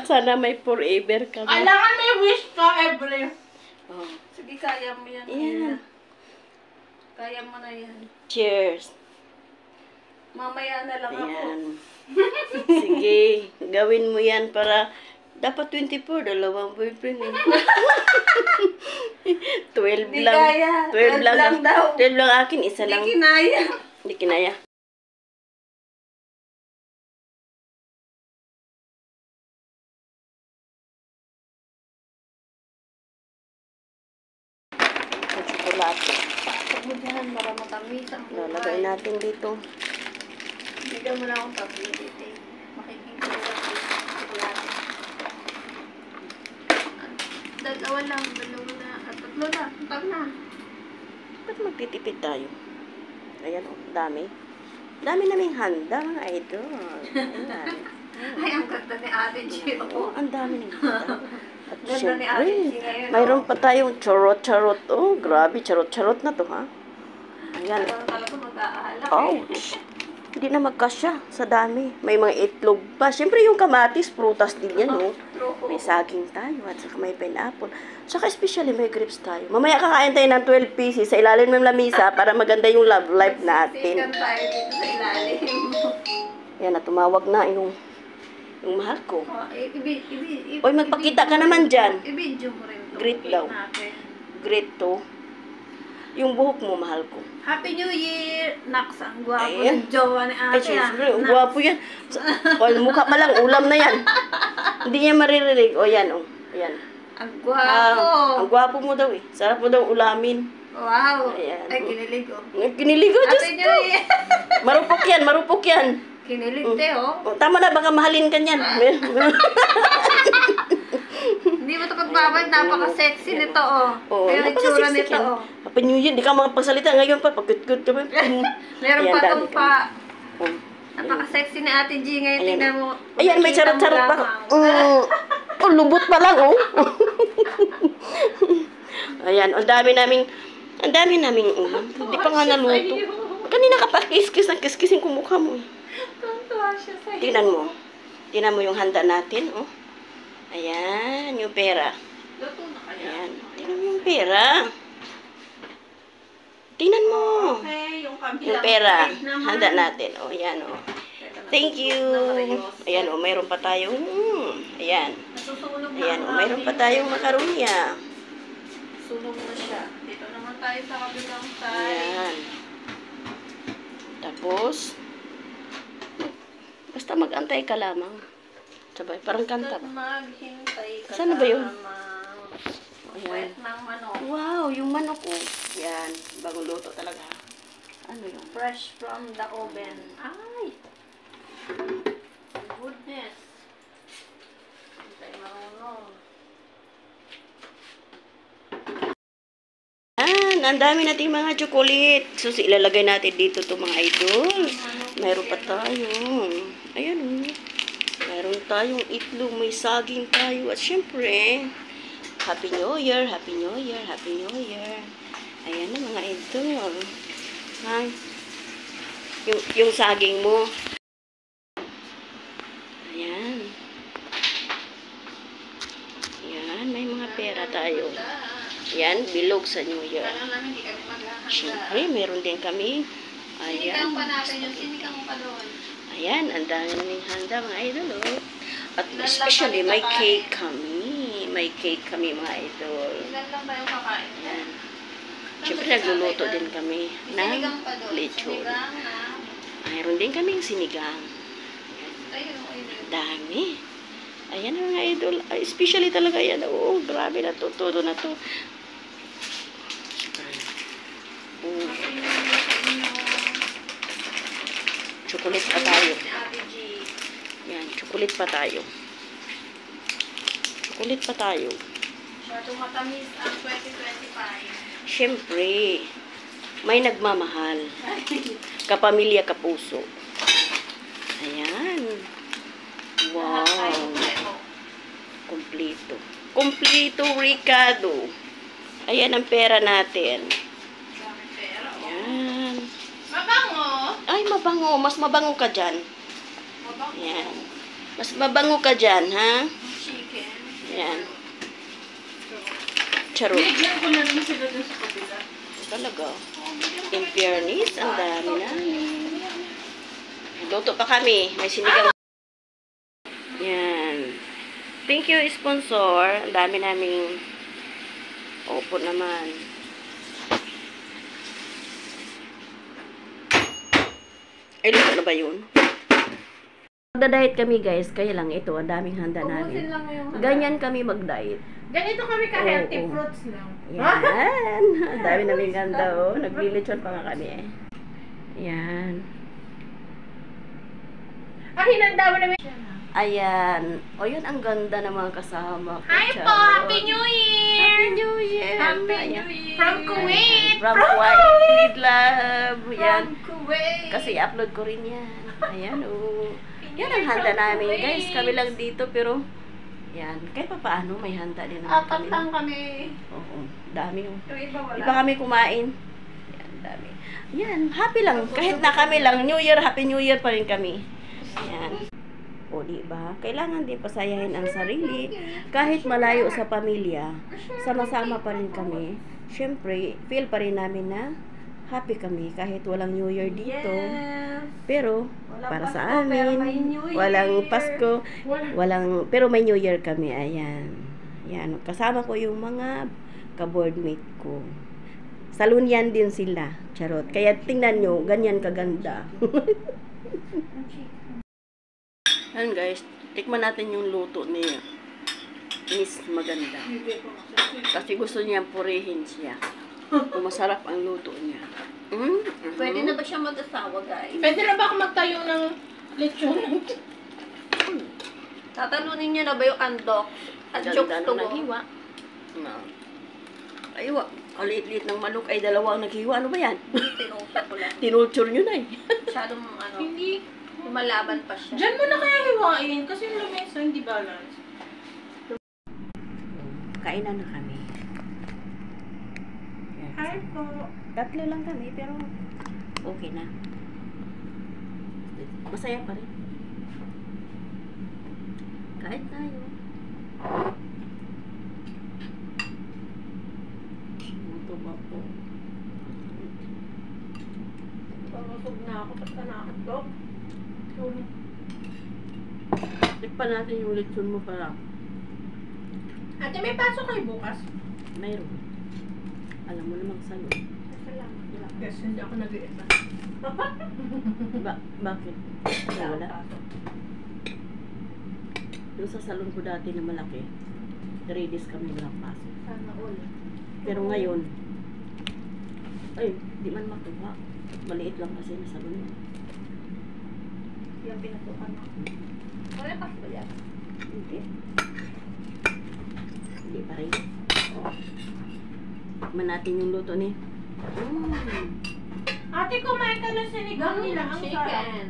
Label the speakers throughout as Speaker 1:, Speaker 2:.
Speaker 1: Sana may forever ka na.
Speaker 2: Kailangan may wish ka every.
Speaker 1: Oh.
Speaker 2: Sige, kaya mo yan.
Speaker 1: Yan.
Speaker 2: Kaya mo na yan.
Speaker 1: Cheers.
Speaker 2: Mamaya na lang ako.
Speaker 1: Ayan. Sige, gawin mo yan para dapat 24, dalawang boyfriend eh. 12
Speaker 2: Di
Speaker 1: lang.
Speaker 2: kaya.
Speaker 1: 12 lang
Speaker 2: daw.
Speaker 1: 12 lang akin, isa lang.
Speaker 2: Hindi kinaya.
Speaker 1: Hindi kinaya. Ang tsokolate.
Speaker 2: Huwag mo dyan para matamis ang
Speaker 1: Lalagay natin dito.
Speaker 2: Bigyan mo na akong tablet eh. Makikinggan ko lang chocolate. Dalawa lang, dalawa na. At tatlo na, tag na.
Speaker 1: Ba't magtitipid tayo? Ayan o, dami. Dami naming handa, mga idol. Ayan.
Speaker 2: Ay, ang ganda ni Ate Gio.
Speaker 1: Oo, ang dami ng handa. At
Speaker 2: Ganda ni Ate
Speaker 1: syempre,
Speaker 2: Gio ngayon.
Speaker 1: mayroon pa tayong charot-charot. Oh, grabe, charot-charot na to, ha? Ayan.
Speaker 2: Parang talaga mag-aalak eh.
Speaker 1: Ouch! Hindi na magkasya sa dami. May mga itlog pa. Siyempre yung kamatis, prutas din yan, no?
Speaker 2: True.
Speaker 1: May saging tayo at saka may pineapple. Saka especially may grapes tayo. Mamaya kakain tayo ng 12 pieces sa ilalim ng lamisa para maganda yung love life natin.
Speaker 2: Sikan tayo dito sa ilalim.
Speaker 1: Yan na, tumawag na yung mahal ko.
Speaker 2: Oy,
Speaker 1: magpakita ka naman dyan.
Speaker 2: I-video mo rin to.
Speaker 1: Great daw. Great to. Yung buhok mo, mahal ko.
Speaker 2: Happy New Year! Naks, ang gwapo
Speaker 1: Ayan.
Speaker 2: ng jowa ni
Speaker 1: Ay,
Speaker 2: ate.
Speaker 1: syempre, ang gwapo yan. Mukha pa lang, ulam na yan. Hindi niya maririnig. O, yan, o. Ayan.
Speaker 2: Ang gwapo!
Speaker 1: Ang gwapo mo daw eh. Sarap mo daw ulamin.
Speaker 2: Wow!
Speaker 1: Ayan.
Speaker 2: Ay, kinilig oh.
Speaker 1: Kinilig ko, Diyos
Speaker 2: Happy
Speaker 1: ko.
Speaker 2: New Year!
Speaker 1: Marupok yan, marupok yan.
Speaker 2: Kinilig te oh.
Speaker 1: O, tama na, baka mahalin ka niyan.
Speaker 2: Hindi mo ito pagbabay, napaka-sexy nito oh.
Speaker 1: Oo,
Speaker 2: Pero itsura
Speaker 1: napaka-sexy
Speaker 2: nito
Speaker 1: yan.
Speaker 2: oh.
Speaker 1: Happy New Year, di ka makapagsalita ngayon pa. Pagkut-kut ka ba?
Speaker 2: Meron
Speaker 1: Ayan,
Speaker 2: pa
Speaker 1: dami
Speaker 2: itong pa.
Speaker 1: Oh.
Speaker 2: Napaka-sexy ni Ate G ngayon.
Speaker 1: Ayan.
Speaker 2: Tingnan mo.
Speaker 1: Ayan, may
Speaker 2: Makikita mo
Speaker 1: charot-charot pa.
Speaker 2: lamang.
Speaker 1: Oh, lubot pa lang, oh. Ayan, ang dami naming ulam. Hindi pa nga naluto. Kanina ka pa kiss-kiss ng kiss-kissin ko mukha mo.
Speaker 2: Tuntua siya sa'yo.
Speaker 1: Tingnan mo. Tingnan mo yung handa natin, oh. Ayan, yung pera.
Speaker 2: Luto na kaya?
Speaker 1: Ayan, tingnan mo yung pera. Tingnan mo.
Speaker 2: Okay, yung kabilang
Speaker 1: Yung pera.
Speaker 2: side naman.
Speaker 1: Handa natin, oh. Ayan, oh. Thank you. Ayan, oh, mayroon pa tayong, ayan.
Speaker 2: Nasusunog na.
Speaker 1: Ayan, oh, mayroon pa tayong makarunya.
Speaker 2: Sunog na siya. Dito naman tayo sa kabilang side.
Speaker 1: Ayan. Tapos, basta mag-antay ka lamang. Sabay, parang kanta ba?
Speaker 2: Maghintay ka
Speaker 1: Saan na ba yun?
Speaker 2: lamang.
Speaker 1: Ayan.
Speaker 2: Puwet ng manok.
Speaker 1: Wow, yung manok ko. Yan, bagong luto talaga. Ano yun?
Speaker 2: Fresh from the oven. Ay! Goodness. Hindi tayo marunong.
Speaker 1: Ang dami nating mga chocolate. So, ilalagay natin dito to mga idol. Mayroon pa tayo. Ayan, oh. Mayroon tayong itlog, may saging tayo. At syempre, Happy New Year, Happy New Year, Happy New Year. Ayan na mga idol. Ha? Yung saging mo. Ayan. Ayan, may mga pera tayo. Ayan, bilog sa New Year.
Speaker 2: Kaya namin hindi kami maghahanda.
Speaker 1: Siyempre, meron din kami.
Speaker 2: Sinigang
Speaker 1: Ayan.
Speaker 2: pa natin yung sinigang pa doon.
Speaker 1: Ayan, ang daming handa mga idol. Oh. At especially, may cake kami. May cake kami mga idol.
Speaker 2: Ilan lang tayo kakain.
Speaker 1: Ayan. Siyempre, nagluluto din kami ng
Speaker 2: Sinigang pa doon.
Speaker 1: lechon.
Speaker 2: Sinigang na.
Speaker 1: Mayroon din kaming sinigang.
Speaker 2: Ayun, ayun.
Speaker 1: Dami. Ayan mga idol. Ay, especially talaga yan. Oo, grabe na to. Todo na to. Oh, chocolate pa tayo.
Speaker 2: Ate G.
Speaker 1: Yan, chocolate pa tayo. Chocolate pa tayo.
Speaker 2: Masyadong matamis ang 2025.
Speaker 1: Siyempre, may nagmamahal. Kapamilya, kapuso. Ayan. Wow. Kompleto. Kompleto, Ricardo. Ayan ang pera natin.
Speaker 2: Daming pera.
Speaker 1: Ayan.
Speaker 2: Mabango.
Speaker 1: Ay, mabango. Mas mabango ka dyan.
Speaker 2: Mabango.
Speaker 1: Ayan. Mas mabango ka dyan, ha?
Speaker 2: Chicken.
Speaker 1: Yan. Charot.
Speaker 2: Bigyan ko na naman sila dun sa kabila.
Speaker 1: Talaga. In fairness, ang dami na. Luto pa kami. May sinigang. Yan. Thank you, sponsor. Ang dami naming opo naman. Ay, luto na ba yun? Magda-diet kami, guys. Kaya lang ito, ang daming handa namin.
Speaker 2: Ubusin lang yung
Speaker 1: Ganyan kami mag-diet.
Speaker 2: Ganito kami ka-healthy
Speaker 1: Oo.
Speaker 2: fruits lang.
Speaker 1: Yan. Ang dami naming ganda, oh. Naglilitsyon pa nga kami, eh. Yan.
Speaker 2: Hinanda mo naman.
Speaker 1: Ayan. O, yun ang ganda ng mga kasama ko.
Speaker 2: Hi po!
Speaker 1: Charot.
Speaker 2: Happy New Year!
Speaker 1: Happy New Year!
Speaker 2: Happy
Speaker 1: Ayan.
Speaker 2: New Year! From Kuwait!
Speaker 1: From Kuwait, love! Yan.
Speaker 2: From Kuwait!
Speaker 1: Kasi upload ko rin yan. Ayan, oh.
Speaker 2: New
Speaker 1: Yan ang
Speaker 2: Year
Speaker 1: handa
Speaker 2: from
Speaker 1: namin,
Speaker 2: Kuwait.
Speaker 1: guys. Kami lang dito, pero yan. Kahit pa paano, may handa din naman
Speaker 2: Apat
Speaker 1: kami.
Speaker 2: lang kami.
Speaker 1: Oo, dami, oh.
Speaker 2: Yung iba wala.
Speaker 1: Di pa kami kumain. Yan, dami. Yan, happy lang. Kahit na kami lang, New Year, Happy New Year pa rin kami. Yan. O, di ba? Kailangan din pasayahin ang sarili. Kahit malayo sa pamilya, sama-sama pa rin kami. Siyempre, feel pa rin namin na happy kami kahit walang New Year dito. Pero,
Speaker 2: Walang
Speaker 1: para
Speaker 2: Pasko,
Speaker 1: sa
Speaker 2: pero may
Speaker 1: amin,
Speaker 2: New Year.
Speaker 1: walang Pasko,
Speaker 2: Wala.
Speaker 1: pero may New Year kami. Ayan. Yan. Kasama ko yung mga ka-boardmate ko. Salunyan din sila. Charot. Kaya tingnan nyo, ganyan kaganda. Yan guys, tikman natin yung luto ni Miss Maganda. Kasi gusto niya purihin siya. Kung masarap ang luto niya.
Speaker 2: Pwede na ba siya mag-asawa, guys?
Speaker 3: Pwede na ba ako magtayo ng lechon?
Speaker 2: Tatalunin niya na ba yung andok? At chokes
Speaker 1: Ganda
Speaker 2: to
Speaker 1: nung
Speaker 2: go?
Speaker 1: naghiwa. No. Aywa, kaliit-liit ng manok ay dalawang naghiwa. Ano ba yan?
Speaker 2: Tinusok ko lang.
Speaker 1: Tinulture nyo na eh.
Speaker 2: Masyadong
Speaker 3: Hindi.
Speaker 2: lumalaban pa siya.
Speaker 3: Diyan mo na kaya hiwain kasi yung lamesa hindi balance.
Speaker 1: Kainan na kami. Yan.
Speaker 3: Hi po.
Speaker 1: Tatlo lang kami, pero okay na. Masaya pa rin. Kahit tayo. Ito ba po?
Speaker 3: Pamasog na ako. Basta nakatok.
Speaker 1: Tikpan natin yung lechon mo pala.
Speaker 3: Ate, may pasok kayo bukas?
Speaker 1: Mayroon. Alam mo namang sa'yo.
Speaker 3: Salamat. Yes, hindi ako nag-iisa.
Speaker 1: Bakit? Wala. Yung sa salon ko dati na malaki, 3 days kami walang pasok.
Speaker 3: Sana all.
Speaker 1: Pero ngayon, ay, di man makuha. Maliit lang kasi na salon yan.
Speaker 3: Yung pinasukan ako.
Speaker 2: Wala pa ba yan?
Speaker 1: Hindi. Hindi pa rin. Tikman natin yung luto ni.
Speaker 3: Ate, kumain ka ng sinigang nila. Ang sarap.
Speaker 2: Chicken.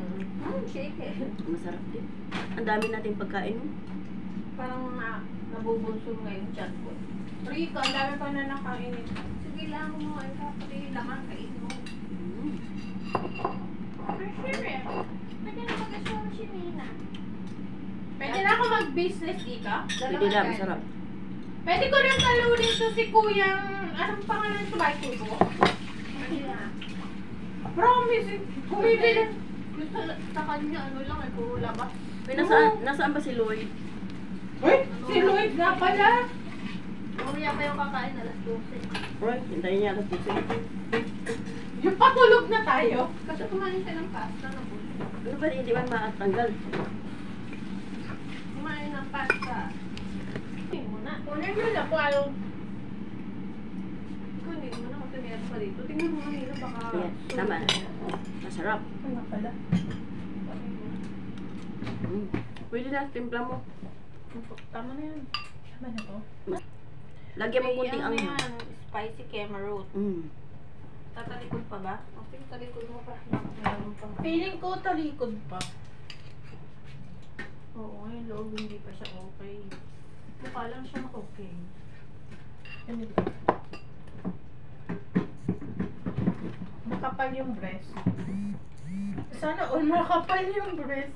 Speaker 2: Chicken.
Speaker 1: Masarap din. Ang dami nating pagkain.
Speaker 3: Parang nabubulso ngayon chat ko. Rico, ang dami pa na nakainin.
Speaker 2: Sige lang mo. Ay, kapatid laman. Kain mo.
Speaker 3: For sure. Pwede na mag-asyaw si Nina. Pwede na ako mag-business dito?
Speaker 1: Pwede lang, masarap.
Speaker 3: Pwede ko rin talunin to si Kuyang, anong pangalan ito ba? Kubo?
Speaker 2: Pwede na.
Speaker 3: Promise, bumibili.
Speaker 2: Gusto sa kanya, ano lang, ay puro labas.
Speaker 1: Uy, nasaan ba si Lloyd?
Speaker 3: Uy, si Lloyd nga pala.
Speaker 2: Mamaya pa yung kakain, alas 12.
Speaker 1: Right, hintayin niya alas 12.
Speaker 3: Yung patulog na tayo.
Speaker 2: Kasi kumain ka ng pasta na po.
Speaker 1: Ano ba, hindi man matanggal?
Speaker 2: Kumain ng pasta.
Speaker 3: Kunin mo na. Kunin mo na po ayaw.
Speaker 2: Kunin mo na kasi meron pa dito. Tingnan mo kanina baka...
Speaker 1: Ayan, tama na. Masarap.
Speaker 3: Ano pala?
Speaker 1: Pwede na, timpla mo.
Speaker 3: Tama na yan. Tama na to.
Speaker 1: Lagyan mo kunting
Speaker 2: Ano
Speaker 1: anghang.
Speaker 2: yan? Spicy camarot. Tatalikod pa ba? Okay, talikod mo pa. Meron pa.
Speaker 3: Feeling ko talikod pa.
Speaker 2: Oo, ngayon loob hindi pa siya okay. Mukha lang siya okay.
Speaker 3: Ano ba? Makapal yung breast. Sana all makapal yung breast.